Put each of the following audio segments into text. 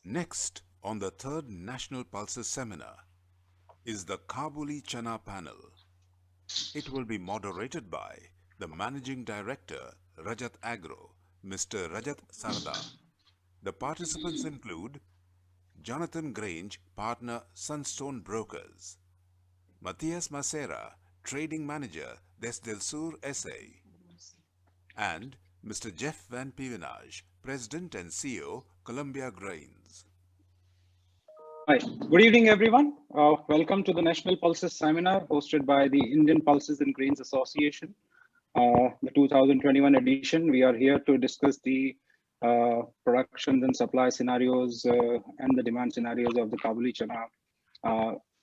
Next, on the third National Pulses Seminar, is the Kabuli Chana panel. It will be moderated by the Managing Director, Rajat Agro, Mr. Rajat Sarda. The participants include Jonathan Grange, Partner, Sunstone Brokers; Matias Macera, Trading Manager, Desdelsur SA; and Mr. Jeff Van Pevenage, President and CEO, Columbia Grains. Hi, good evening, everyone. Welcome to the National Pulses Seminar hosted by the Indian Pulses and Grains Association, the 2021 edition. We are here to discuss the production and supply scenarios and the demand scenarios of the Kabuli Chana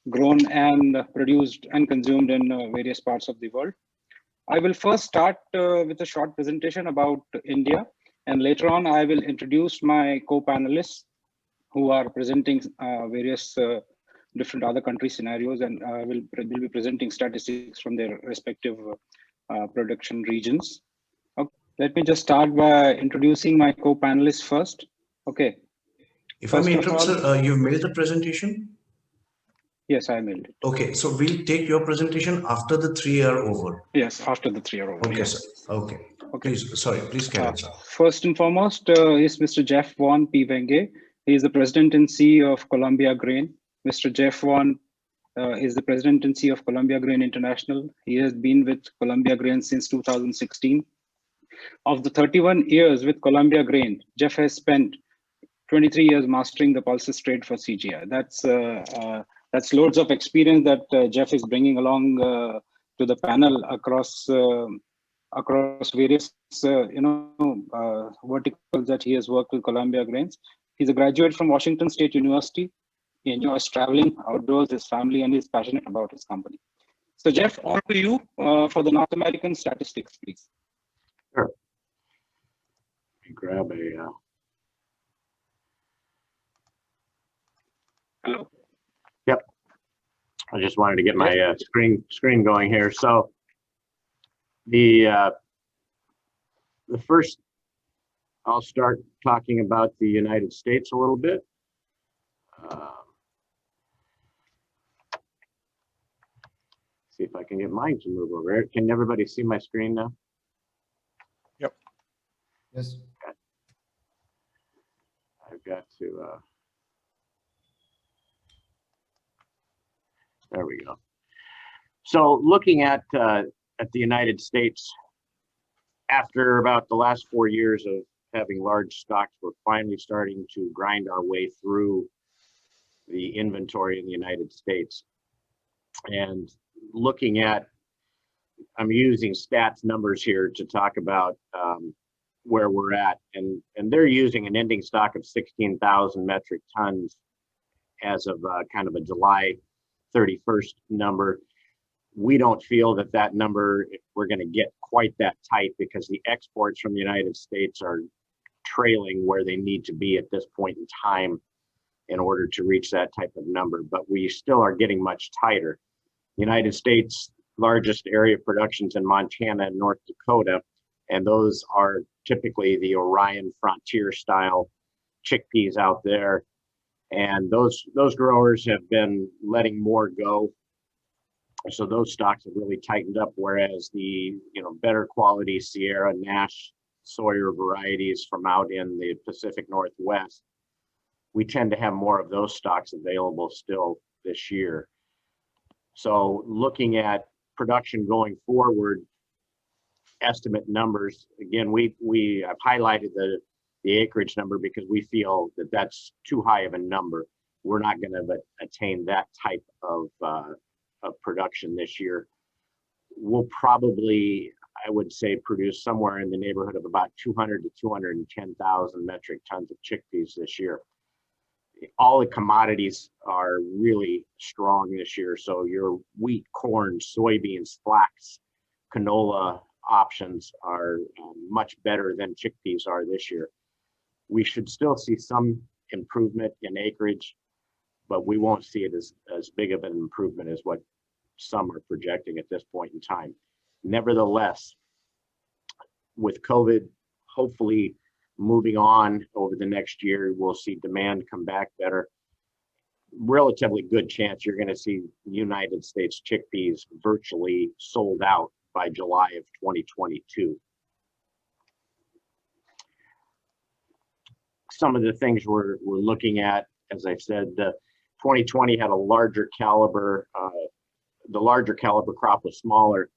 grown and produced and consumed in various parts of the world. I will first start with a short presentation about India, and later on I will introduce my co-panelists who are presenting various different other country scenarios, and will be presenting statistics from their respective production regions. Okay. Let me just start by introducing my co-panelists first. Okay. If I may interrupt, sir, you've mailed the presentation? Yes, I mailed it. Okay, so we'll take your presentation after the 3 are over. Yes, after the 3 are over. Okay, yes. sir. Okay. Please, sorry, please carry on, sir. First and foremost is Mr. Jeff Von Pevenage. He is the President and CEO of Columbia Grain. Mr. Jeff Von is the President and CEO of Columbia Grain International. He has been with Columbia Grain since 2016. Of the 31 years with Columbia Grain, Jeff has spent 23 years mastering the pulses trade for CGI. That's loads of experience that Jeff is bringing along to the panel across various verticals that he has worked with Columbia Grains. He's a graduate from Washington State University. He enjoys traveling outdoors, his family, and he's passionate about his company. So Jeff, on to you for the North American statistics, please. Sure. Let me grab a. Hello. Yep. I just wanted to get my screen going here. So the first, I'll start talking about the United States a little bit. See if I can get mine to move over. Can everybody see my screen now? Yep. Yes. Okay. I've got to. There we go. So looking at the United States, after about the last 4 years of having large stocks, we're finally starting to grind our way through the inventory in the United States. And looking at, I'm using stats numbers here to talk about where we're at, and they're using an ending stock of 16,000 metric tons as of kind of a July 31st number. We don't feel that number, we're going to get quite that tight, because the exports from the United States are trailing where they need to be at this point in time in order to reach that type of number, but we still are getting much tighter. The United States largest area of productions in Montana and North Dakota, and those are typically the Orion Frontier style chickpeas out there. And those growers have been letting more go. So those stocks have really tightened up, whereas the better quality Sierra, Nash, Sawyer varieties from out in the Pacific Northwest, we tend to have more of those stocks available still this year. So looking at production going forward, estimate numbers, again, I've highlighted the acreage number because we feel that that's too high of a number. We're not going to attain that type of production this year. We'll probably, I would say, produce somewhere in the neighborhood of about 200 to 210,000 metric tons of chickpeas this year. All the commodities are really strong this year. So your wheat, corn, soybeans, flax, canola options are much better than chickpeas are this year. We should still see some improvement in acreage, but we won't see it as big of an improvement as what some are projecting at this point in time. Nevertheless, with COVID hopefully moving on over the next year, we'll see demand come back better. Relatively good chance you're going to see United States chickpeas virtually sold out by July of 2022. Some of the things we're looking at, as I said, 2020 had a larger caliber. The larger caliber crop was smaller,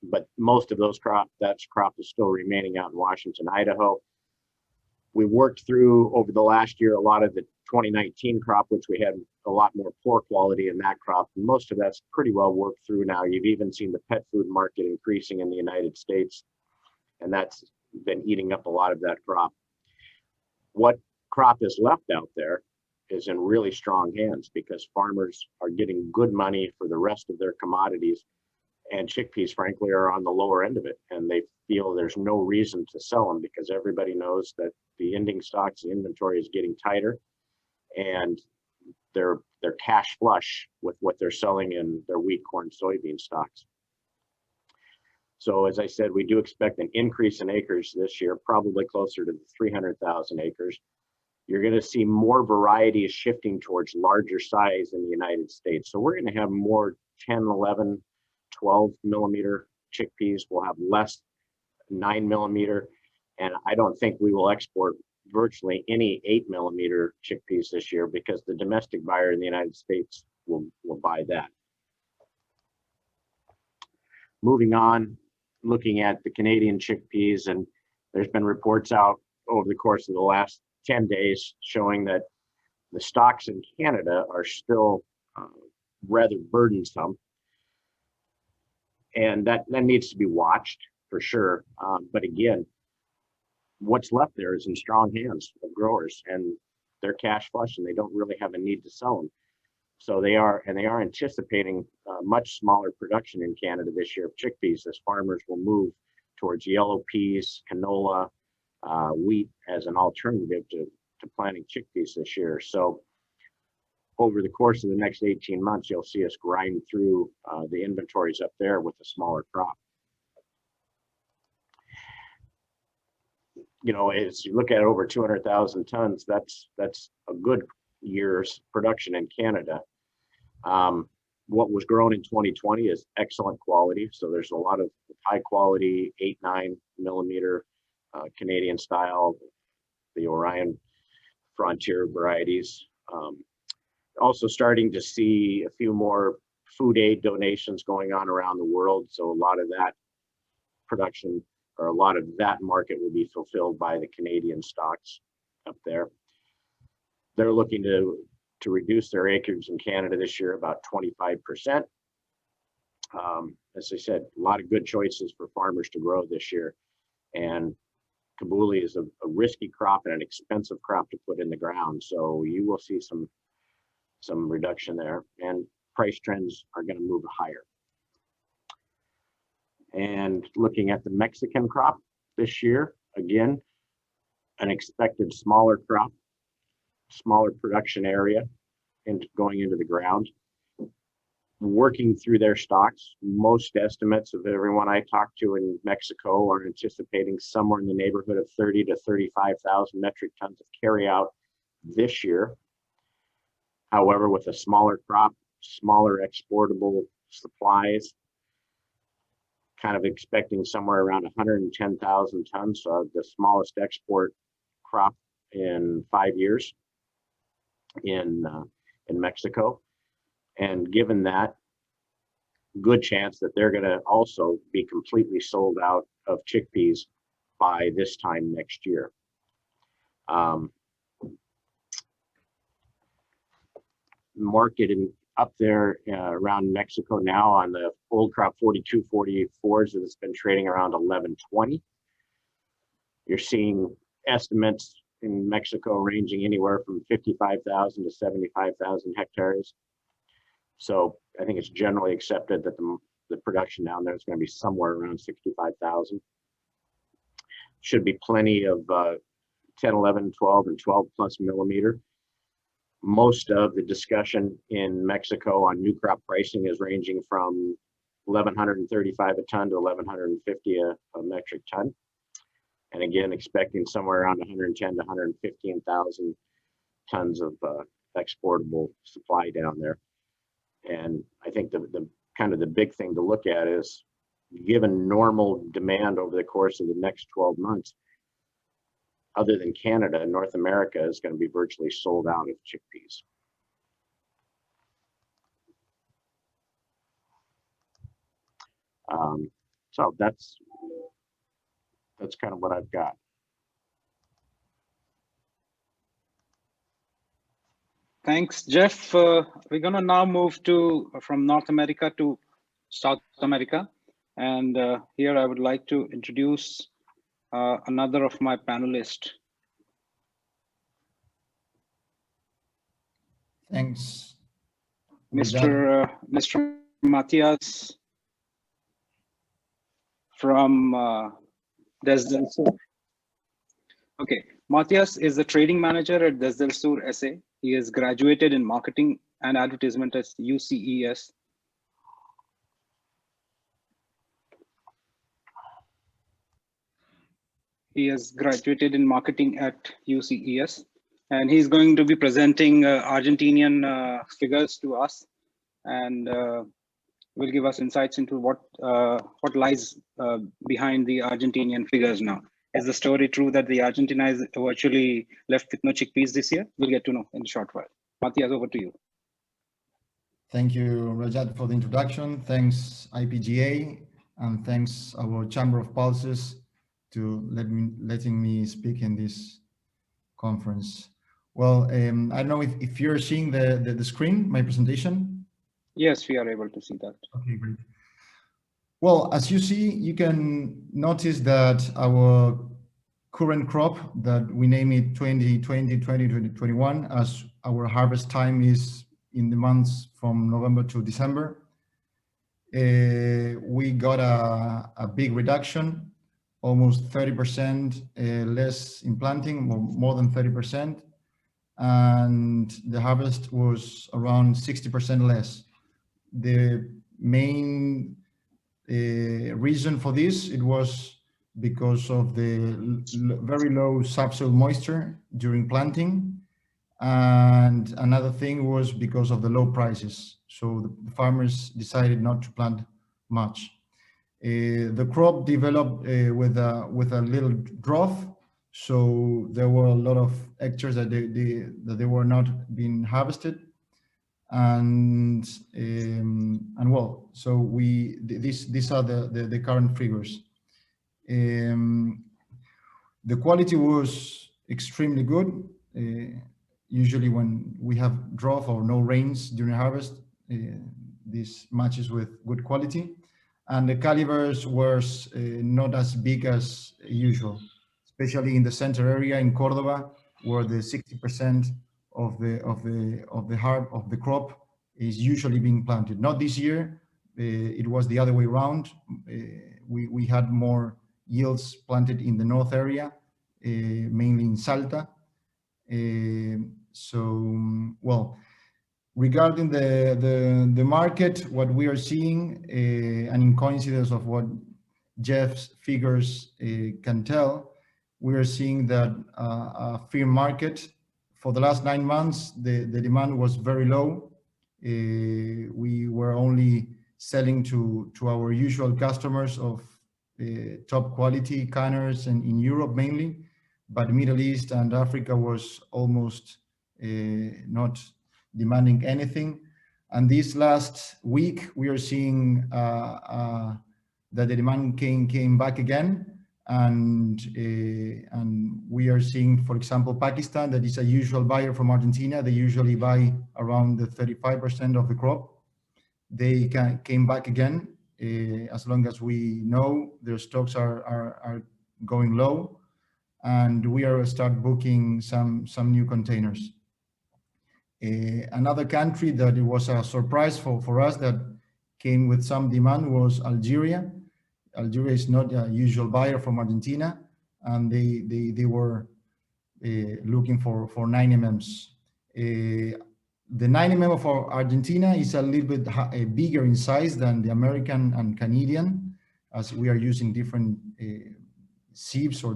but most of those crop is still remaining out in Washington, Idaho. We worked through over the last year a lot of the 2019 crop, which we had a lot more poor quality in that crop. And most of that's pretty well worked through now. You've even seen the pet food market increasing in the United States, and that's been eating up a lot of that crop. What crop is left out there is in really strong hands because farmers are getting good money for the rest of their commodities, and chickpeas, frankly, are on the lower end of it, and they feel there's no reason to sell them because everybody knows that the ending stocks, the inventory is getting tighter, and they're cash flush with what they're selling in their wheat, corn, soybean stocks. So as I said, we do expect an increase in acres this year, probably closer to 300,000 acres. You're going to see more varieties shifting towards larger size in the United States. So we're going to have more 10, 11, 12 millimeter chickpeas. We'll have less 9 millimeter. And I don't think we will export virtually any 8 millimeter chickpeas this year because the domestic buyer in the United States will buy that. Moving on, looking at the Canadian chickpeas, and there's been reports out over the course of the last 10 days showing that the stocks in Canada are still rather burdensome. And that needs to be watched for sure. But again, what's left there is in strong hands of growers, and they're cash flush and they don't really have a need to sell them. So they are anticipating much smaller production in Canada this year of chickpeas as farmers will move towards yellow peas, canola, wheat as an alternative to planting chickpeas this year. So over the course of the next 18 months, you'll see us grind through the inventories up there with a smaller crop. You know, as you look at over 200,000 tons, that's a good year's production in Canada. What was grown in 2020 is excellent quality. So there's a lot of high quality 8-9 millimeter Canadian style, the Orion Frontier varieties. Also starting to see a few more food aid donations going on around the world. So a lot of that production or a lot of that market will be fulfilled by the Canadian stocks up there. They're looking to reduce their acres in Canada this year about 25%. As I said, a lot of good choices for farmers to grow this year. And Kabuli is a risky crop and an expensive crop to put in the ground. So you will see some reduction there, and price trends are going to move higher. And looking at the Mexican crop this year, again, an expected smaller crop, smaller production area and going into the ground, working through their stocks. Most estimates of everyone I talked to in Mexico are anticipating somewhere in the neighborhood of 30 to 35,000 metric tons of carryout this year. However, with a smaller crop, smaller exportable supplies, kind of expecting somewhere around 110,000 tons, so the smallest export crop in 5 years in Mexico. And given that, good chance that they're going to also be completely sold out of chickpeas by this time next year. Market up there around Mexico now on the old crop 42, 44s that's been trading around 11.20. You're seeing estimates in Mexico ranging anywhere from 55,000 to 75,000 hectares. So I think it's generally accepted that the production down there is going to be somewhere around 65,000. Should be plenty of 10, 11, 12, and 12 plus millimeter. Most of the discussion in Mexico on new crop pricing is ranging from 1,135 a ton to 1,150 a metric ton. And again, expecting somewhere around 110 to 115,000 tons of exportable supply down there. And I think the kind of the big thing to look at is, given normal demand over the course of the next 12 months, other than Canada, North America is going to be virtually sold out of chickpeas. So that's kind of what I've got. Thanks, Jeff. We're going to now move from North America to South America. And here I would like to introduce another of my panelists. Thanks. Mr. Matias from Desdelsur. Okay, Matias is the trading manager at Desdelsur SA. He is graduated in marketing and advertisement at UCES. He has graduated in marketing at UCES, and he's going to be presenting Argentinian figures to us, and will give us insights into what lies behind the Argentinian figures now. Is the story true that the Argentina is virtually left with no chickpeas this year? We'll get to know in a short while. Matias, over to you. Thank you, Rajat, for the introduction. Thanks, IPGA, and thanks our Chamber of Pulses to letting me speak in this conference. Well, I don't know if you're seeing the screen, my presentation. Yes, we are able to see that. Okay, great. Well, as you see, you can notice that our current crop, that we name it 2020-2021, as our harvest time is in the months from November to December, we got a big reduction, almost 30% less in planting, more than 30%, and the harvest was around 60% less. The main reason for this, it was because of the very low subsoil moisture during planting, and another thing was because of the low prices. So the farmers decided not to plant much. The crop developed with a little drought, so there were a lot of hectares that they were not being harvested. And well, so these are the current figures. The quality was extremely good. Usually when we have drought or no rains during harvest, this matches with good quality. And the calibers were not as big as usual, especially in the center area in Cordoba, where the 60% of the crop is usually being planted. Not this year, it was the other way around. We had more yields planted in the north area, mainly in Salta. So, well, regarding the market, what we are seeing, and in coincidence of what Jeff's figures can tell, we are seeing that a firm market. For the last 9 months, the demand was very low. We were only selling to our usual customers of top quality canners, and in Europe mainly, but Middle East and Africa was almost not demanding anything. And this last week, we are seeing that the demand came back again. And we are seeing, for example, Pakistan, that is a usual buyer from Argentina. They usually buy around the 35% of the crop. They came back again. As long as we know, their stocks are going low, and we are start booking some new containers. Another country that it was a surprise for us that came with some demand was Algeria. Algeria is not a usual buyer from Argentina, and they were looking for 9 mm. The 9 mm for Argentina is a little bit bigger in size than the American and Canadian, as we are using different sieves or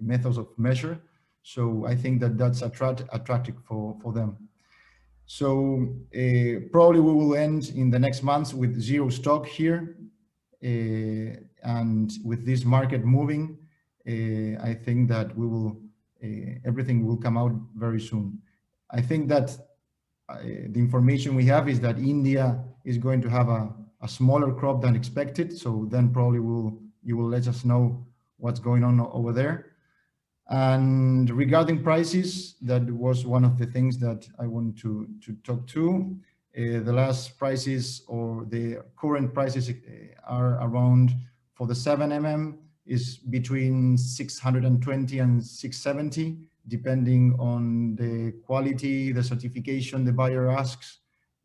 methods of measure. So I think that that's attractive for them. So probably we will end in the next months with zero stock here. And with this market moving, I think that we will, everything will come out very soon. I think that the information we have is that India is going to have a smaller crop than expected. So then probably you will let us know what's going on over there. And regarding prices, that was one of the things that I want to talk to. The last prices or the current prices are around, for the 7mm is between 620 and 670, depending on the quality, the certification the buyer asks,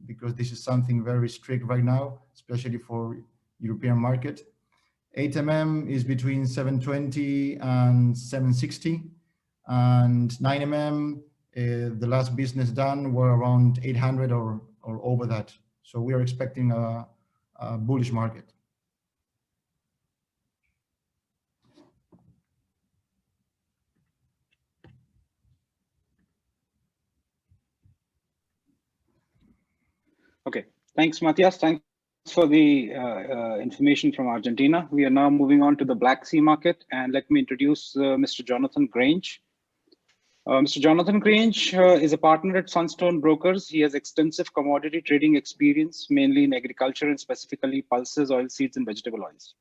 because this is something very strict right now, especially for European market. 8mm is between 720 and 760, and 9mm, the last business done were around 800 or over that. So we are expecting a bullish market. Okay, thanks, Matias. Thanks for the information from Argentina. We are now moving on to the Black Sea market, and let me introduce Mr. Jonathan Grange. Mr. Jonathan Grange is a partner at Sunstone Brokers. He has extensive commodity trading experience, mainly in agriculture and specifically pulses, oilseeds, and vegetable oils.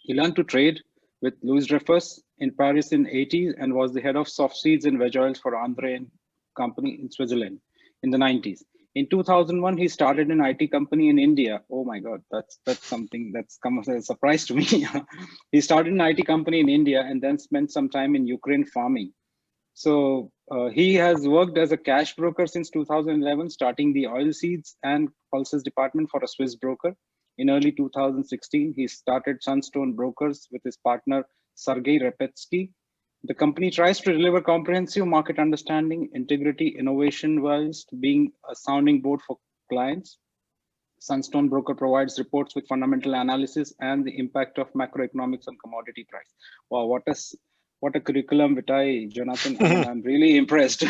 He learned to trade with Louis Dreyfus in Paris in '80s and was the head of soft seeds and veg oils for Andre & Company in Switzerland in the '90s. In 2001, he started an IT company in India. Oh my God, that's something that's come as a surprise to me. He started an IT company in India and then spent some time in Ukraine farming. So he has worked as a cash broker since 2011, starting the oilseeds and pulses department for a Swiss broker. In early 2016, he started Sunstone Brokers with his partner, Sergei Repetsky. The company tries to deliver comprehensive market understanding, integrity, innovation, whilst being a sounding board for clients. Sunstone Broker provides reports with fundamental analysis and the impact of macroeconomics on commodity price. Wow, what a curriculum vitae, Jonathan. I mean, I'm really impressed,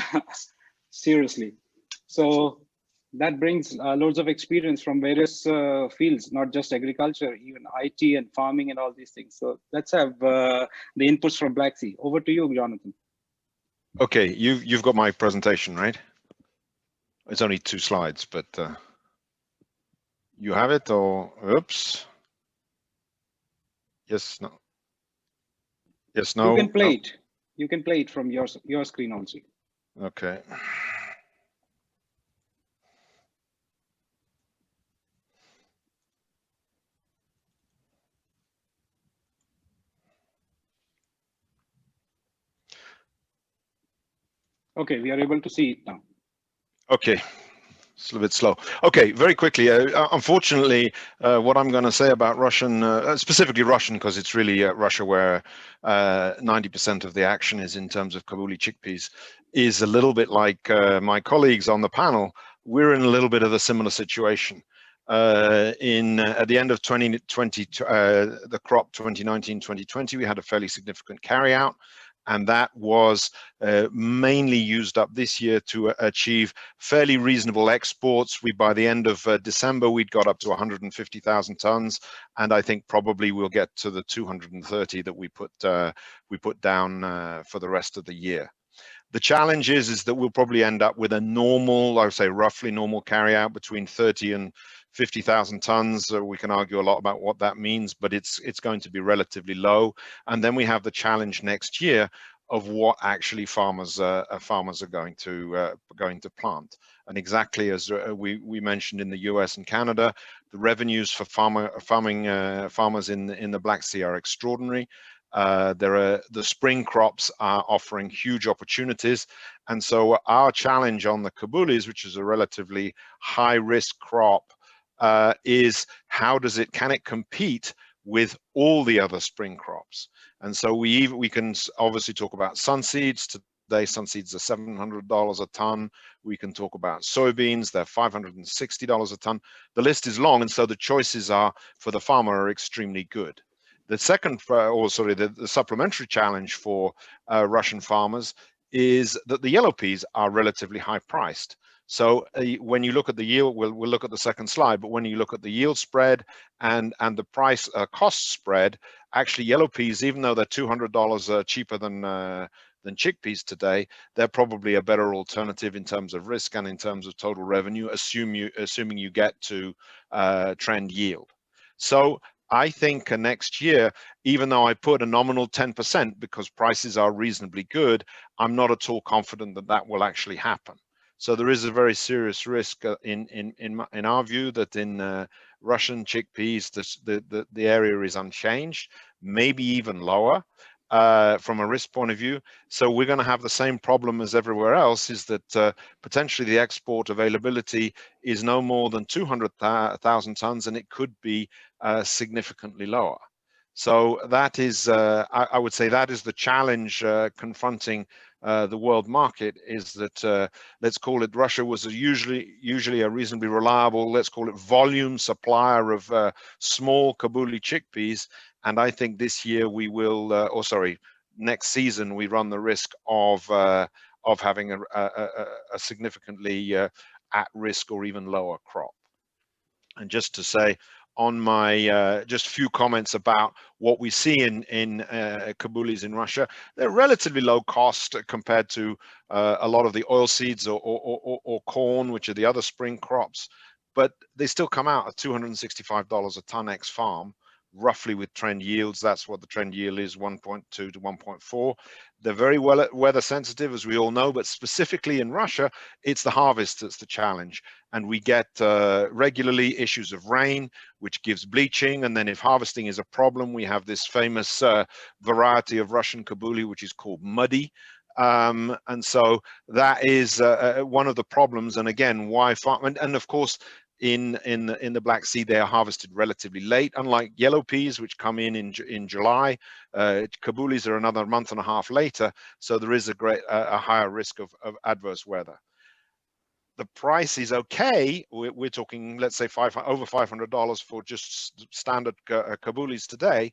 seriously. So that brings loads of experience from various fields, not just agriculture, even IT and farming and all these things. So let's have the inputs from Black Sea. Over to you, Jonathan. Okay, you've got my presentation, right? It's only 2 slides, but you have it, or oops. Yes, no. Yes, no. You can play it. You can play it from your screen also. Okay. Okay, we are able to see it now. Okay. It's a little bit slow. Okay, very quickly. Unfortunately, what I'm going to say about Russian, specifically Russian, because it's really Russia where 90% of the action is in terms of Kabuli chickpeas, is a little bit like my colleagues on the panel. We're in a little bit of a similar situation. At the end of 2020, the crop 2019-2020, we had a fairly significant carryout. And that was mainly used up this year to achieve fairly reasonable exports. By the end of December, we'd got up to 150,000 tons, and I think probably we'll get to the 230 that we put down for the rest of the year. The challenge is that we'll probably end up with a normal, I would say roughly normal carryout between 30 and 50,000 tons. We can argue a lot about what that means, but it's going to be relatively low. And then we have the challenge next year of what actually farmers are going to plant. And exactly as we mentioned in the US and Canada, the revenues for farmers in the Black Sea are extraordinary. The spring crops are offering huge opportunities, and so our challenge on the Kabulis, which is a relatively high risk crop, is can it compete with all the other spring crops? And so we can obviously talk about sunseeds. Today, sunseeds are $700 a ton. We can talk about soybeans, they're $560 a ton. The list is long, and so the choices for the farmer are extremely good. The second, the supplementary challenge for Russian farmers is that the yellow peas are relatively high priced. So when you look at the yield, we'll look at the second slide, but when you look at the yield spread and the price cost spread, actually yellow peas, even though they're $200 cheaper than chickpeas today, they're probably a better alternative in terms of risk and in terms of total revenue, assuming you get to trend yield. So I think next year, even though I put a nominal 10% because prices are reasonably good, I'm not at all confident that that will actually happen. So there is a very serious risk in our view that in Russian chickpeas, the area is unchanged, maybe even lower from a risk point of view. So we're going to have the same problem as everywhere else, is that potentially the export availability is no more than 200,000 tons, and it could be significantly lower. So that is, I would say, that is the challenge confronting the world market, is that let's call it, Russia was usually a reasonably reliable, let's call it, volume supplier of small Kabuli chickpeas, and I think this year we will, next season we run the risk of having a significantly at risk or even lower crop. And just to say, on my just a few comments about what we see in Kabulis in Russia, they're relatively low cost compared to a lot of the oil seeds or corn, which are the other spring crops, but they still come out at $265 a ton ex farm, roughly with trend yields. That's what the trend yield is, 1.2 to 1.4. They're very well weather sensitive, as we all know, but specifically in Russia, it's the harvest that's the challenge. And we get regularly issues of rain, which gives bleaching. And then if harvesting is a problem, we have this famous variety of Russian Kabuli, which is called muddy. And so that is one of the problems. And again, why farm, and of course, in the Black Sea, they are harvested relatively late, unlike yellow peas, which come in July. Kabulis are another month and a half later, so there is a higher risk of adverse weather. The price is okay. We're talking, let's say, over $500 for just standard Kabulis today,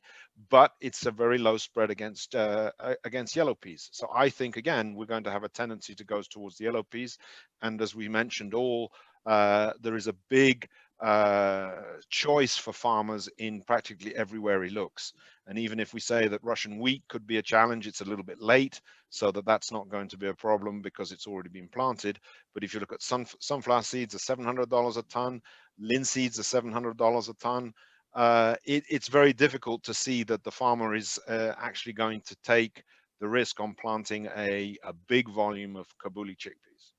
but it's a very low spread against yellow peas. So I think, again, we're going to have a tendency to go towards the yellow peas. And as we mentioned, there is a big choice for farmers in practically everywhere he looks. And even if we say that Russian wheat could be a challenge, it's a little bit late, so that's not going to be a problem because it's already been planted. But if you look at sunflower seeds, are $700 a ton, linseeds are $700 a ton. It's very difficult to see that the farmer is actually going to take the risk on planting a big volume of Kabuli chickpeas.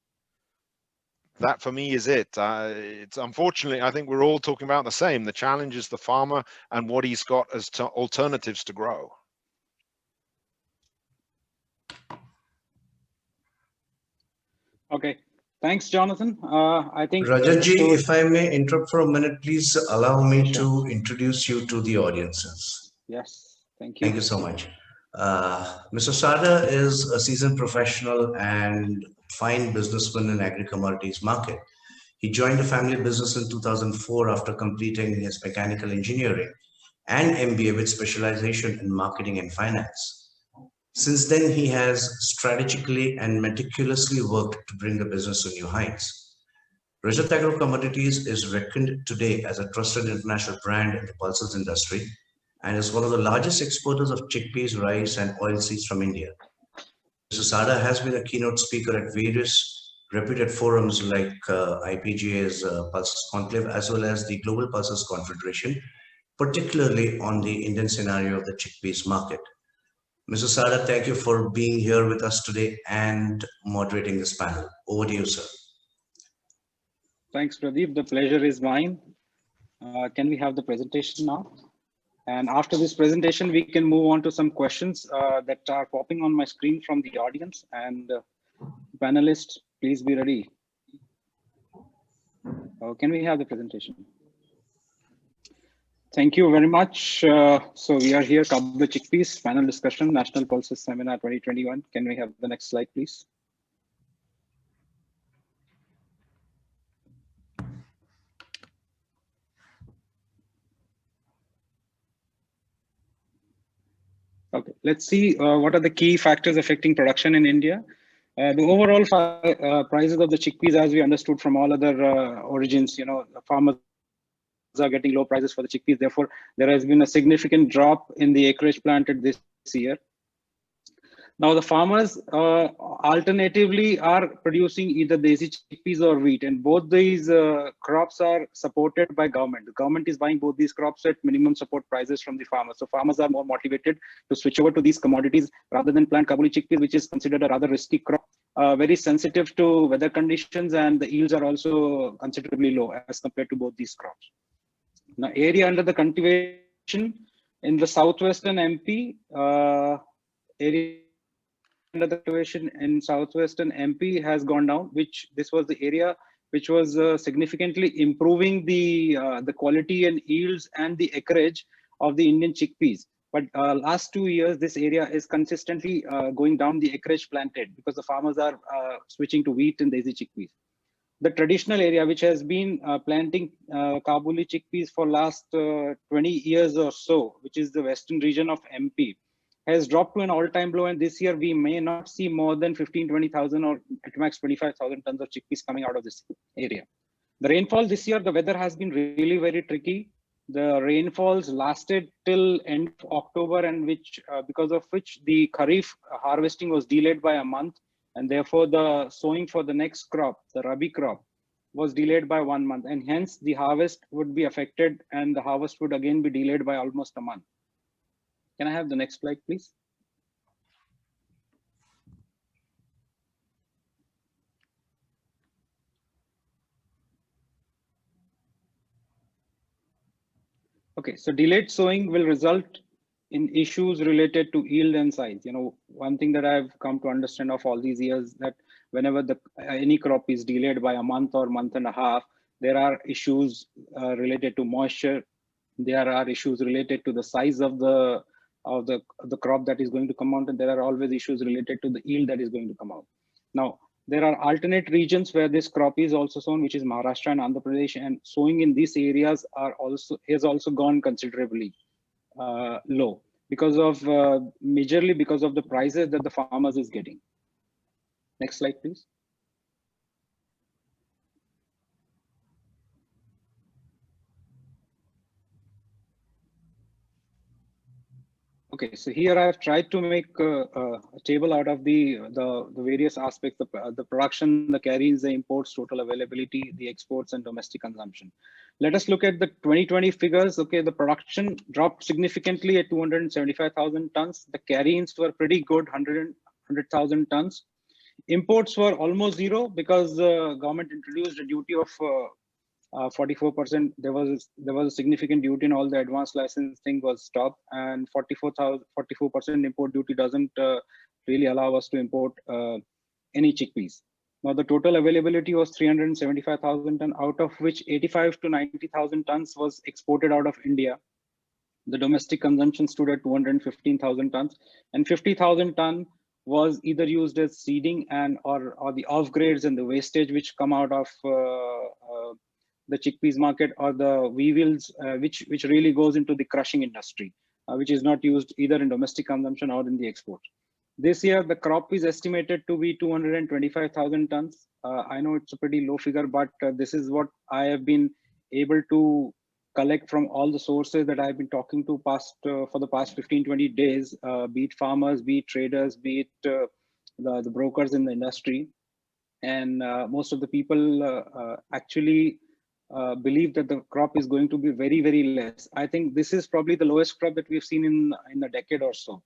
That for me is it. It's unfortunately, I think we're all talking about the same. The challenge is the farmer and what he's got as alternatives to grow. Okay, thanks, Jonathan. I think Rajatji, if I may interrupt for a minute, please allow me Sure. to introduce you to the audiences. Yes, thank you. Thank you so much. Mr. Sarda is a seasoned professional and fine businessman in agri-commodities market. He joined the family business in 2004 after completing his mechanical engineering and MBA with specialization in marketing and finance. Since then, he has strategically and meticulously worked to bring the business to new heights. Rajat Agro Commodities is reckoned today as a trusted international brand in the pulses industry and is one of the largest exporters of chickpeas, rice, and oilseeds from India. Mr. Sarda has been a keynote speaker at various reputed forums like IPGA's Pulses Conclave, as well as the Global Pulses Confederation, particularly on the Indian scenario of the chickpeas market. Mr. Sarda, thank you for being here with us today and moderating this panel. Over to you, sir. Thanks, Pradeep. The pleasure is mine. Can we have the presentation now? And after this presentation, we can move on to some questions that are popping on my screen from the audience. And panelists, please be ready. Can we have the presentation? Thank you very much. So we are here, Kabuli Chickpeas, panel discussion, National Pulses Seminar 2021. Can we have the next slide, please? Okay, let's see what are the key factors affecting production in India. The overall prices of the chickpeas, as we understood from all other origins, farmers are getting low prices for the chickpeas. Therefore, there has been a significant drop in the acreage planted this year. Now, the farmers alternatively are producing either desi chickpeas or wheat, and both these crops are supported by government. The government is buying both these crops at minimum support prices from the farmers. So farmers are more motivated to switch over to these commodities rather than plant Kabuli chickpeas, which is considered a rather risky crop, very sensitive to weather conditions, and the yields are also considerably low as compared to both these crops. Now, area under the cultivation in the southwestern MP, area under the cultivation in southwestern MP has gone down, which this was the area which was significantly improving the quality and yields and the acreage of the Indian chickpeas. But last 2 years, this area is consistently going down the acreage planted because the farmers are switching to wheat and desi chickpeas. The traditional area, which has been planting Kabuli chickpeas for last 20 years or so, which is the western region of MP, has dropped to an all-time low, and this year we may not see more than 15,000-20,000 or at max 25,000 tons of chickpeas coming out of this area. The rainfall this year, the weather has been really very tricky. The rainfalls lasted till end of October, and because of which the Kharif harvesting was delayed by a month, and therefore the sowing for the next crop, the Rabi crop, was delayed by 1 month, and hence the harvest would be affected, and the harvest would again be delayed by almost a month. Can I have the next slide, please? Okay, so delayed sowing will result in issues related to yield and size. One thing that I've come to understand of all these years, that whenever any crop is delayed by a month or month and a half, there are issues related to moisture. There are issues related to the size of the crop that is going to come out, and there are always issues related to the yield that is going to come out. Now, there are alternate regions where this crop is also sown, which is Maharashtra and Andhra Pradesh, and sowing in these areas has also gone considerably low because of majorly because of the prices that the farmers is getting. Next slide, please. Okay, so here I have tried to make a table out of the various aspects, the production, the carries, the imports, total availability, the exports, and domestic consumption. Let us look at the 2020 figures. Okay, the production dropped significantly at 275,000 tons. The carry-ins were pretty good, 100,000 tons. Imports were almost zero because the government introduced a duty of 44%. There was a significant duty, and all the advanced licensing was stopped, and 44% import duty doesn't really allow us to import any chickpeas. Now the total availability was 375,000 tons, out of which 85 to 90,000 tons was exported out of India. The domestic consumption stood at 215,000 tons, and 50,000 tons was either used as seeding or the off grades and the wastage which come out of the chickpeas market, or the weevils, which really goes into the crushing industry, which is not used either in domestic consumption or in the export. This year, the crop is estimated to be 225,000 tons. I know it's a pretty low figure, but this is what I have been able to collect from all the sources that I've been talking to for the past 15-20 days, be it farmers, be it traders, be it the brokers in the industry. And most of the people actually believe that the crop is going to be very, very less. I think this is probably the lowest crop that we've seen in a decade or so.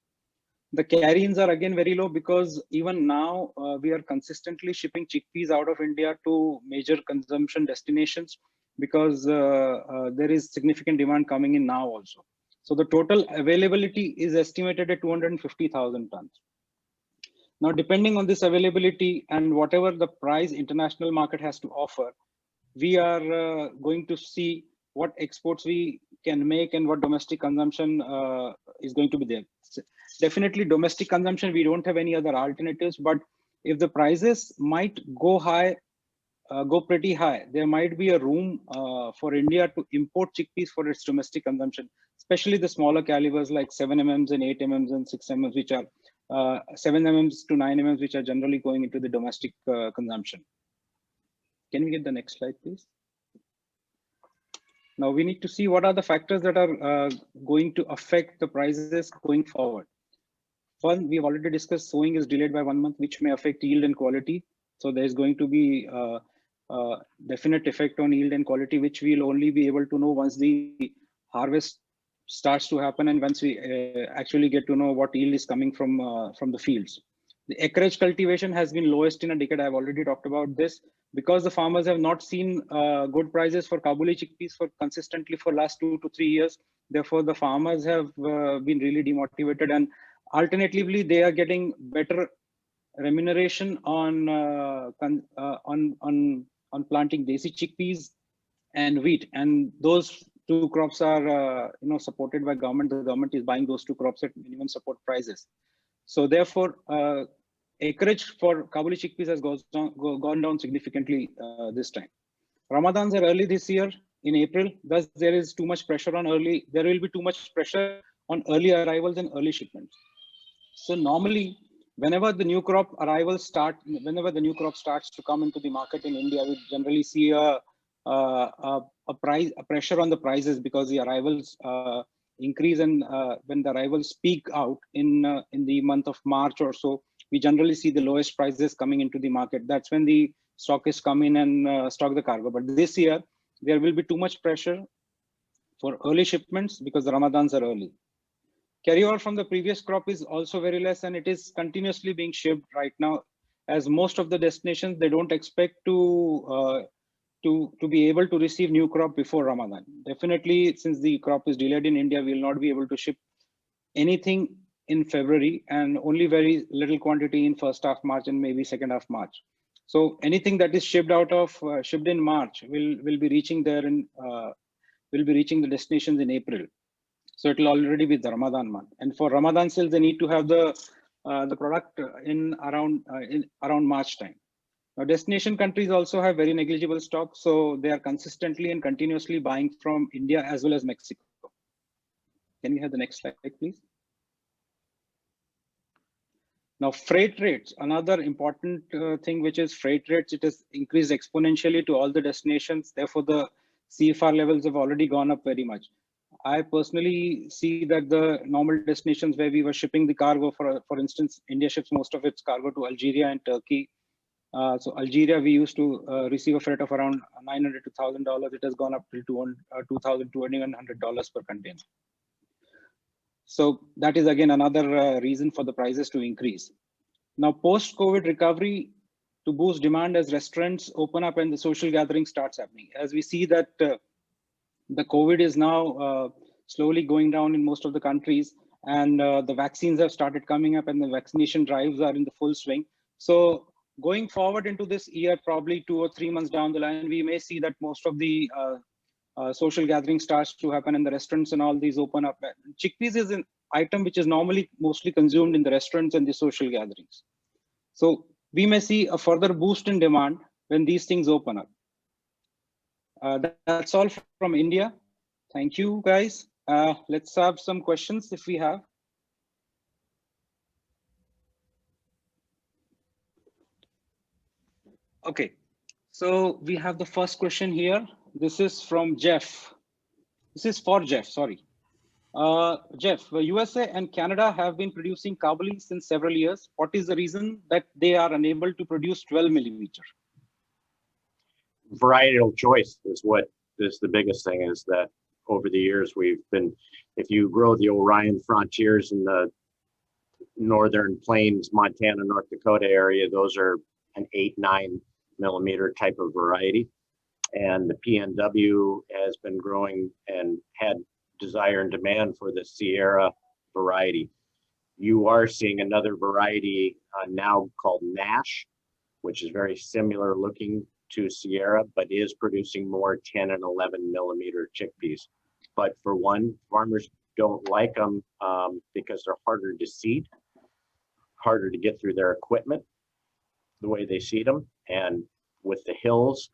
The carry-ins are again very low because even now we are consistently shipping chickpeas out of India to major consumption destinations because there is significant demand coming in now also. So the total availability is estimated at 250,000 tons. Now, depending on this availability and whatever the price international market has to offer, we are going to see what exports we can make and what domestic consumption is going to be there. Definitely domestic consumption, we don't have any other alternatives, but if the prices might go high go pretty high, there might be a room for India to import chickpeas for its domestic consumption, especially the smaller calibers like 7 mm and 8 mm and 6 mm, which are 7 mm to 9 mm, which are generally going into the domestic consumption. Can we get the next slide, please? Now we need to see what are the factors that are going to affect the prices going forward. One, we've already discussed sowing is delayed by 1 month, which may affect yield and quality. So there's going to be a definite effect on yield and quality, which we'll only be able to know once the harvest starts to happen and once we actually get to know what yield is coming from the fields. The acreage cultivation has been lowest in a decade. I've already talked about this because the farmers have not seen good prices for Kabuli chickpeas for consistently for last 2 to 3 years. Therefore, the farmers have been really demotivated, and alternatively, they are getting better remuneration on planting desi chickpeas and wheat, and those two crops are supported by government. The government is buying those two crops at minimum support prices. So therefore, acreage for Kabuli chickpeas has gone down significantly this time. Ramadans are early this year in April. Thus, there is too much pressure on early. There will be too much pressure on early arrivals and early shipments. So normally, whenever the new crop arrivals start, whenever the new crop starts to come into the market in India, we generally see a pressure on the prices because the arrivals increase, and when the arrivals peak out in the month of March or so, we generally see the lowest prices coming into the market. That's when the stockists come in and stock the cargo. But this year, there will be too much pressure for early shipments because the Ramadans are early. Carryover from the previous crop is also very less, and it is continuously being shipped right now, as most of the destinations, they don't expect to be able to receive new crop before Ramadan. Definitely, since the crop is delayed in India, we will not be able to ship anything in February and only very little quantity in first half March and maybe second half March. So anything that is shipped in March will be reaching there and will be reaching the destinations in April. So it will already be the Ramadan month. And for Ramadan sales, they need to have the product in around March time. Now, destination countries also have very negligible stock, so they are consistently and continuously buying from India as well as Mexico. Can we have the next slide, please? Now, freight rates, another important thing, which is freight rates, it has increased exponentially to all the destinations. Therefore, the CFR levels have already gone up very much. I personally see that the normal destinations where we were shipping the cargo, for instance, India ships most of its cargo to Algeria and Turkey. So Algeria, we used to receive a freight of around $900 to $1,000. It has gone up to $2,000 to $2,100 per container. So that is again another reason for the prices to increase. Now, post-COVID recovery to boost demand as restaurants open up and the social gathering starts happening. As we see that the COVID is now slowly going down in most of the countries, and the vaccines have started coming up and the vaccination drives are in the full swing. So going forward into this year, probably 2 or 3 months down the line, we may see that most of the social gathering starts to happen and the restaurants and all these open up. Chickpeas is an item which is normally mostly consumed in the restaurants and the social gatherings. So we may see a further boost in demand when these things open up. That's all from India. Thank you, guys. Let's have some questions if we have. Okay, so we have the first question here. This is from Jeff. This is for Jeff, sorry. Jeff, USA and Canada have been producing Kabuli since several years. What is the reason that they are unable to produce 12 millimeter? Varietal choice is what is the biggest thing, is that over the years we've been, if you grow the Orion frontiers in the northern plains, Montana, North Dakota area, those are an 8-9 millimeter type of variety. And the PNW has been growing and had desire and demand for the Sierra variety. You are seeing another variety now called Nash, which is very similar looking to Sierra, but is producing more 10 and 11 millimeter chickpeas. But for one, farmers don't like them because they're harder to seed, harder to get through their equipment, the way they seed them. And with the hills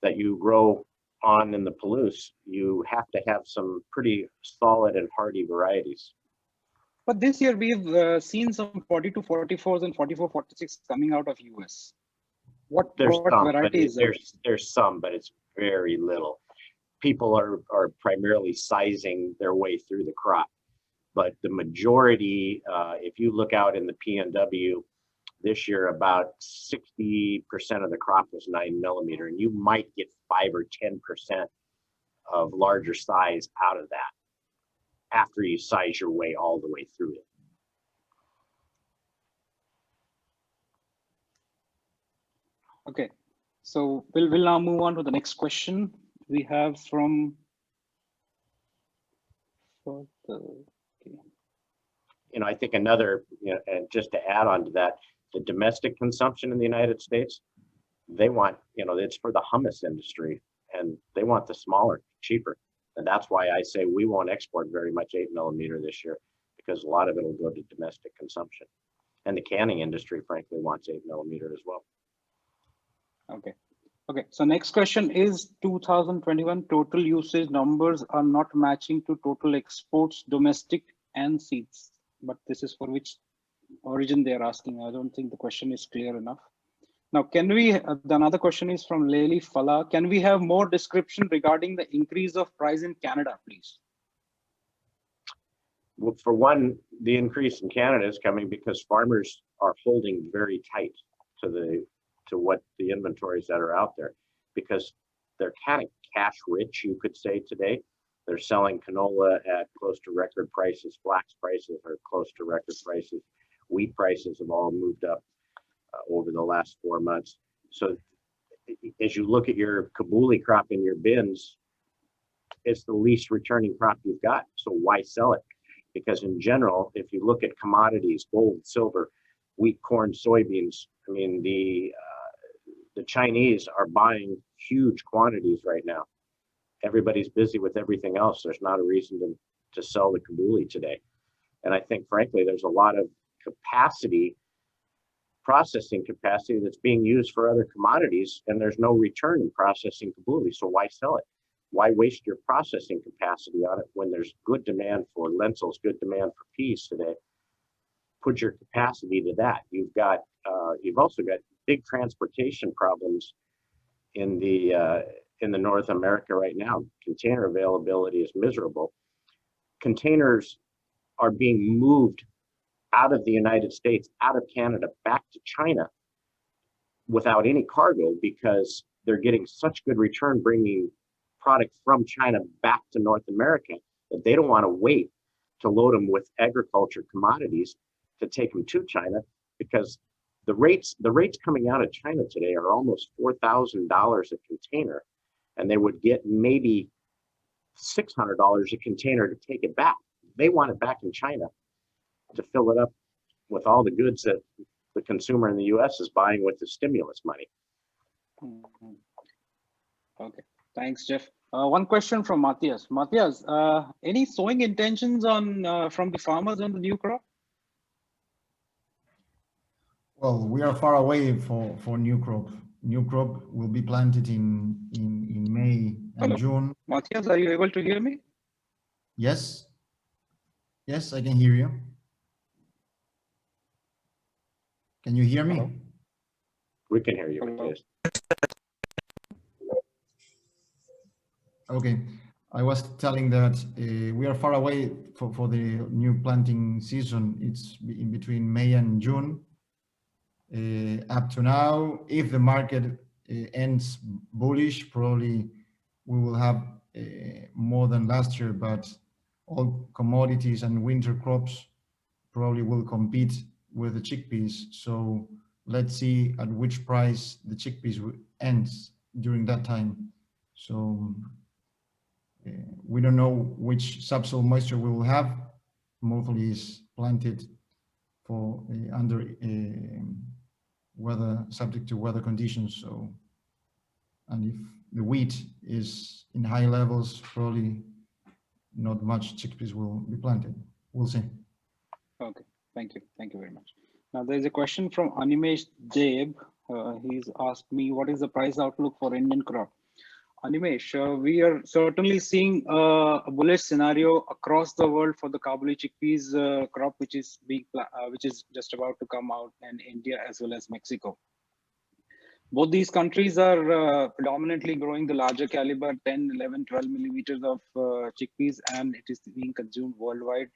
that you grow on in the Palouse, you have to have some pretty solid and hardy varieties. But this year we've seen some 42, 44s and 44, 46 coming out of US. What varieties? There's some, but it's very little. People are primarily sizing their way through the crop, but the majority, if you look out in the PNW this year, about 60% of the crop was 9mm, and you might get 5 or 10% of larger size out of that after you size your way all the way through it. Okay, so we'll now move on to the next question we have from. You know, I think another, and just to add on to that, the domestic consumption in the United States, they want, it's for the hummus industry, and they want the smaller, cheaper. And that's why I say we won't export very much 8mm this year, because a lot of it will go to domestic consumption. And the canning industry, frankly, wants 8mm as well. Okay. Okay. So next question is 2021 total usage numbers are not matching to total exports, domestic and seeds. But this is for which origin they are asking. I don't think the question is clear enough. Now, can we, another question is from Leili Fala. Can we have more description regarding the increase of price in Canada, please? Well, for one, the increase in Canada is coming because farmers are holding very tight to what the inventories that are out there, because they're kind of cash rich, you could say today. They're selling canola at close to record prices. Flax prices are close to record prices. Wheat prices have all moved up over the last 4 months. So as you look at your Kabuli crop in your bins, it's the least returning crop you've got. So why sell it? Because in general, if you look at commodities, gold, silver, wheat, corn, soybeans, I mean, the Chinese are buying huge quantities right now. Everybody's busy with everything else. There's not a reason to sell the Kabuli today. And I think, frankly, there's a lot of capacity, processing capacity that's being used for other commodities, and there's no return in processing Kabuli. So why sell it? Why waste your processing capacity on it when there's good demand for lentils, good demand for peas today? Put your capacity to that. You've also got big transportation problems in North America right now. Container availability is miserable. Containers are being moved out of the United States, out of Canada, back to China without any cargo, because they're getting such good return bringing product from China back to North America that they don't want to wait to load them with agriculture commodities to take them to China, because the rates coming out of China today are almost $4,000 a container, and they would get maybe $600 a container to take it back. They want it back in China to fill it up with all the goods that the consumer in the US is buying with the stimulus money. Okay, thanks, Jeff. One question from Matias. Matias, any sowing intentions from the farmers on the new crop? Well, we are far away for new crop. New crop will be planted in May and June. Matias, are you able to hear me? Yes. Yes, I can hear you. Can you hear me? Hello? We can hear you, Matias. Okay, I was telling that we are far away for the new planting season. It's in between May and June. Up to now, if the market ends bullish, probably we will have more than last year, but all commodities and winter crops probably will compete with the chickpeas. So let's see at which price the chickpeas ends during that time. So we don't know which subsoil moisture we will have. Mostly is planted for under weather, subject to weather conditions. So, and if the wheat is in high levels, probably not much chickpeas will be planted. We'll see. Okay, thank you very much. Now there's a question from Animesh Deb, He's asked me, what is the price outlook for Indian crop? Animesh, we are certainly seeing a bullish scenario across the world for the Kabuli chickpeas crop, which is just about to come out in India as well as Mexico. Both these countries are predominantly growing the larger caliber 10, 11, 12 millimeters of chickpeas, and it is being consumed worldwide.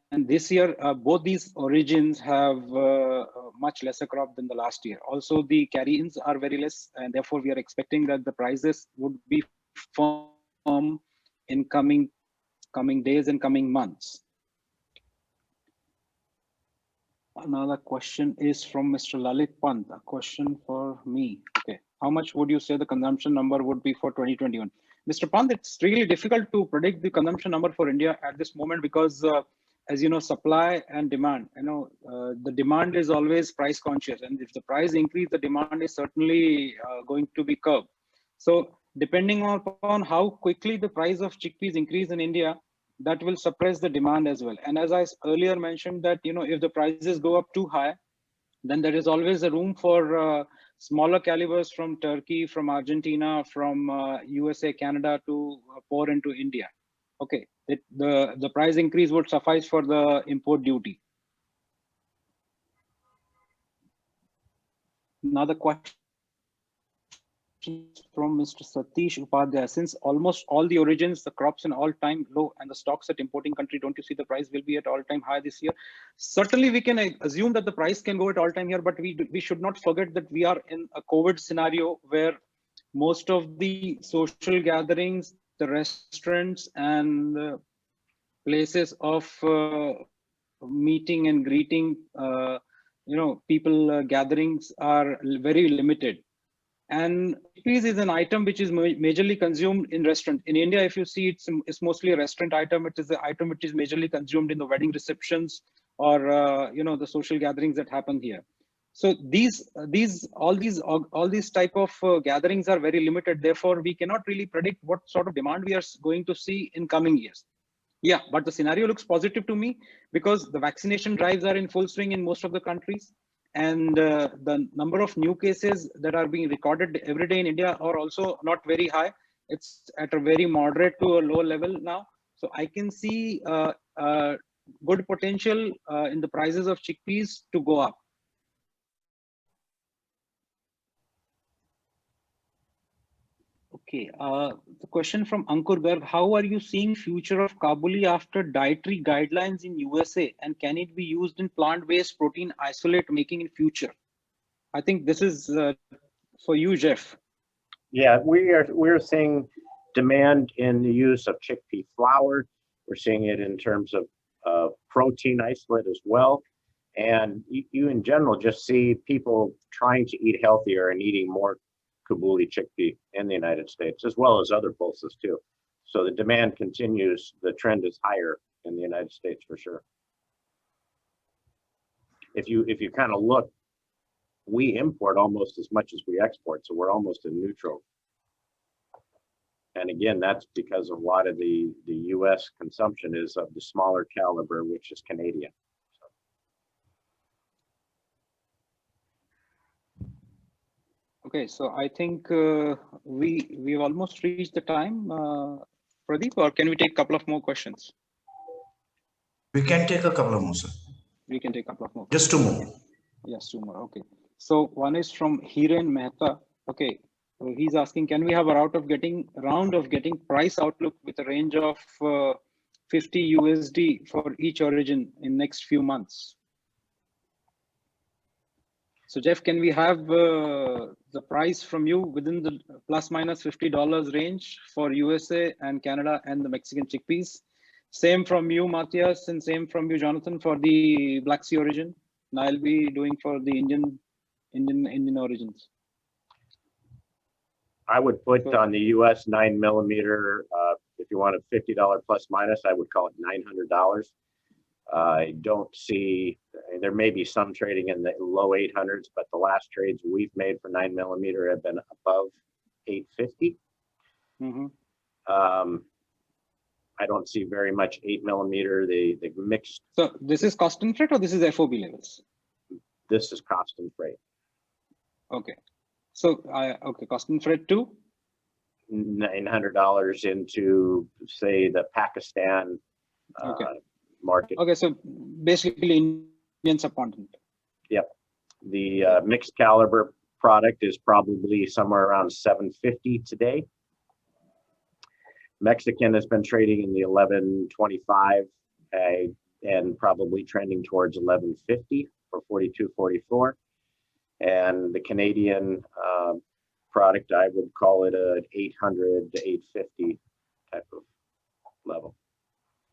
And this year, both these origins have much lesser crop than the last year. Also, the carry-ins are very less, and therefore we are expecting that the prices would be firm in coming days and coming months. Another question is from Mr. Lalit Pant, a question for me. Okay, how much would you say the consumption number would be for 2021? Mr. Pant, it's really difficult to predict the consumption number for India at this moment because as you know, supply and demand, the demand is always price conscious, and if the price increase, the demand is certainly going to be curbed. So depending upon how quickly the price of chickpeas increase in India, that will suppress the demand as well. And as I earlier mentioned that, if the prices go up too high, then there is always a room for smaller calibers from Turkey, from Argentina, from USA, Canada to pour into India. Okay, the price increase would suffice for the import duty. Another question from Mr. Satish Upadhyay. Since almost all the origins, the crops in all-time low and the stocks at importing country, don't you see the price will be at all-time high this year? Certainly, we can assume that the price can go at all-time here, but we should not forget that we are in a COVID scenario where most of the social gatherings, the restaurants and places of meeting and greeting, people gatherings are very limited. And chickpeas is an item which is majorly consumed in restaurant. In India, if you see, it's mostly a restaurant item. It is the item which is majorly consumed in the wedding receptions or the social gatherings that happen here. So all these type of gatherings are very limited. Therefore, we cannot really predict what sort of demand we are going to see in coming years. Yeah, but the scenario looks positive to me because the vaccination drives are in full swing in most of the countries. And the number of new cases that are being recorded every day in India are also not very high. It's at a very moderate to a low level now. So I can see good potential in the prices of chickpeas to go up. Okay, the question from Ankur Garg, how are you seeing future of Kabuli after dietary guidelines in USA, and can it be used in plant-based protein isolate making in future? I think this is for you, Jeff. Yeah, we're seeing demand in the use of chickpea flour. We're seeing it in terms of protein isolate as well. And you in general just see people trying to eat healthier and eating more Kabuli chickpea in the United States, as well as other pulses too. So the demand continues. The trend is higher in the United States for sure. If you kind of look, we import almost as much as we export, so we're almost in neutral. And again, that's because a lot of the U.S. consumption is of the smaller caliber, which is Canadian. Okay, so I think we've almost reached the time, Pradeep, or can we take a couple of more questions? We can take a couple of more, sir. We can take a couple of more. Just two more. Yes, two more. Okay. So one is from Hiren Mehta. Okay, so he's asking, can we have a round of getting price outlook with a range of 50 USD for each origin in next few months? So Jeff, can we have the price from you within the plus minus $50 range for USA and Canada and the Mexican chickpeas? Same from you, Matias, and same from you, Jonathan, for the Black Sea origin. And I'll be doing for the Indian origins. I would put on the US 9mm, if you want a $50 plus minus, I would call it $900. I don't see, there may be some trading in the low 800s, but the last trades we've made for 9mm have been above 850. Mm-hmm. I don't see very much 8mm. They mixed. So this is cost and freight, or this is FOB levels? this is cost and freight. Okay. So, okay, cost and freight too? $900 into, say, the Pakistan Okay. market. Okay, so basically Indian subcontinent. Yep. The mixed caliber product is probably somewhere around 750 today. Mexican has been trading in the 1125 and probably trending towards 1150 for 42, 44. And the Canadian product, I would call it an 800 to 850 type of level.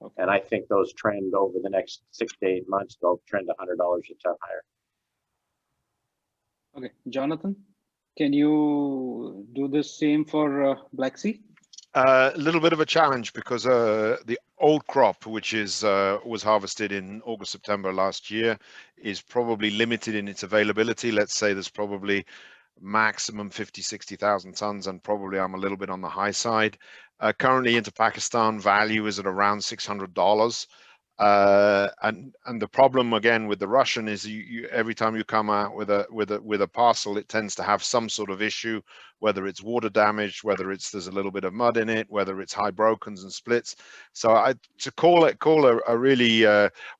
Okay. And I think those trend over the next 6 to 8 months, they'll trend $100 a ton higher. Okay, Jonathan, can you do the same for Black Sea? A little bit of a challenge because the old crop, which is was harvested in August, September last year, is probably limited in its availability. Let's say there's probably maximum 50, 60,000 tons, and probably I'm a little bit on the high side. Currently into Pakistan, value is at around $600. And the problem again with the Russian is you every time you come out with a parcel, it tends to have some sort of issue, whether it's water damage, whether there's a little bit of mud in it, whether it's high brokens and splits. So to call a really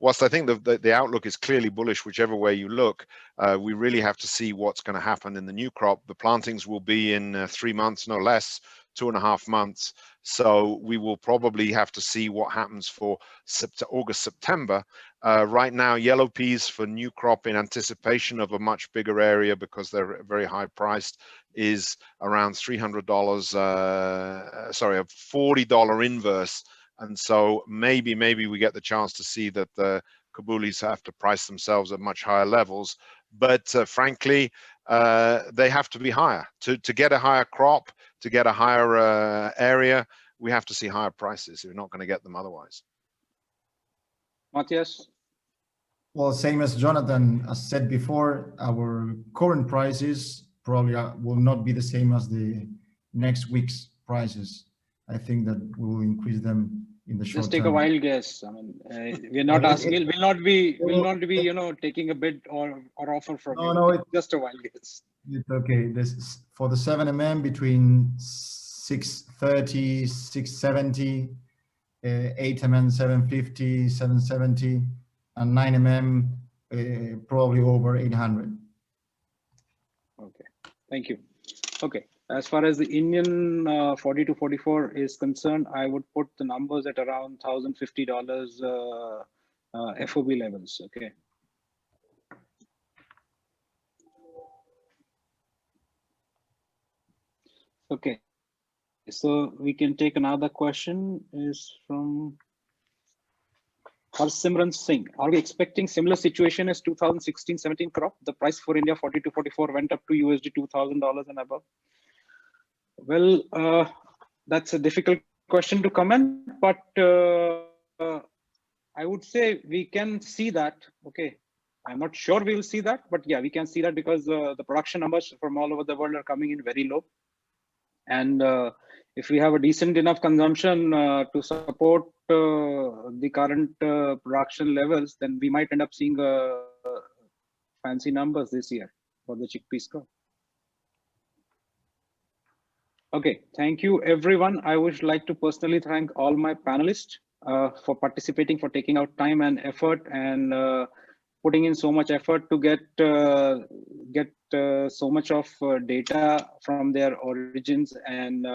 whilst I think the outlook is clearly bullish whichever way you look, we really have to see what's going to happen in the new crop. The plantings will be in 3 months, no less, 2.5 months. So we will probably have to see what happens for August, September. Right now, yellow peas for new crop in anticipation of a much bigger area because they're very high priced is around $300, sorry, a $40 inverse. And so maybe we get the chance to see that the Kabulis have to price themselves at much higher levels. But frankly, they have to be higher. To get a higher crop, to get a higher area, we have to see higher prices. We're not going to get them otherwise. Matias? Well, same as Jonathan has said before, our current prices probably will not be the same as the next week's prices. I think that we will increase them in the short term. Just take a wild guess. I mean, we're not asking. Will not be. You know, taking a bid or offer from you. No, it's just a wild guess. It's okay. This for the 7mm between 630, 670, 8mm 750, 770, and 9mm probably over 800. Okay, thank you. Okay. As far as the Indian 40 to 44 is concerned, I would put the numbers at around $1,050 FOB levels. Okay. Okay. So we can take another question. Is from Simran Singh. Are we expecting similar situation as 2016-17 crop? The price for India 40 to 44 went up to USD $2,000 and above. Well, that's a difficult question to comment, but I would say we can see that. Okay, I'm not sure we will see that, but yeah, we can see that because the production numbers from all over the world are coming in very low. And if we have a decent enough consumption to support the current production levels, then we might end up seeing fancy numbers this year for the chickpeas crop. Okay, thank you everyone. I would like to personally thank all my panelists for participating, for taking out time and effort and putting in so much effort to get so much of data from their origins and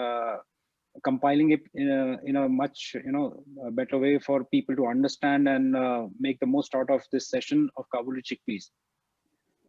compiling it in a much better way for people to understand and make the most out of this session of Kabuli chickpeas.